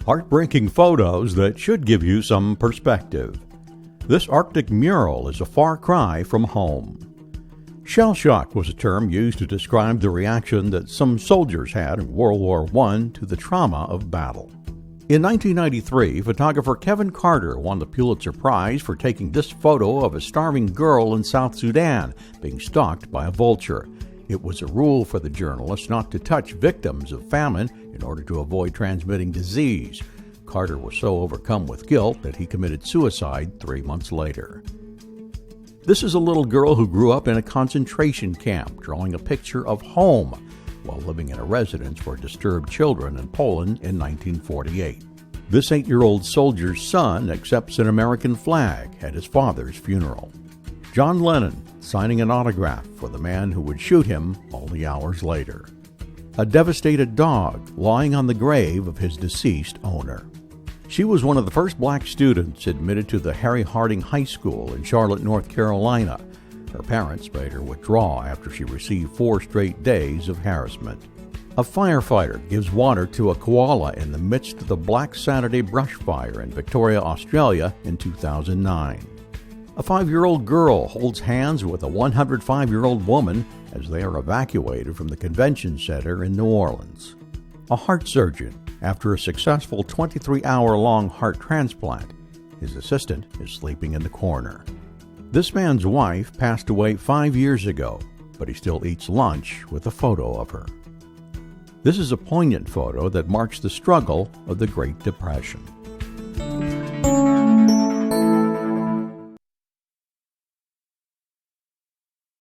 Heartbreaking photos that should give you some perspective. This Arctic mural is a far cry from home. Shell shock was a term used to describe the reaction that some soldiers had in World War I to the trauma of battle. In 1993, photographer Kevin Carter won the Pulitzer Prize for taking this photo of a starving girl in South Sudan being stalked by a vulture. It was a rule for the journalist not to touch victims of famine in order to avoid transmitting disease. Carter was so overcome with guilt that he committed suicide 3 months later. This is a little girl who grew up in a concentration camp, drawing a picture of home while living in a residence for disturbed children in Poland in 1948. This 8-year-old soldier's son accepts an American flag at his father's funeral. John Lennon signing an autograph for the man who would shoot him only hours later. A devastated dog lying on the grave of his deceased owner. She was one of the first black students admitted to the Harry Harding High School in Charlotte, North Carolina. Her parents made her withdraw after she received 4 straight days of harassment. A firefighter gives water to a koala in the midst of the Black Saturday brush fire in Victoria, Australia in 2009. A 5-year-old girl holds hands with a 105-year-old woman as they are evacuated from the convention center in New Orleans. A heart surgeon, after a successful 23-hour-long heart transplant, his assistant is sleeping in the corner. This man's wife passed away 5 years ago, but he still eats lunch with a photo of her. This is a poignant photo that marks the struggle of the Great Depression.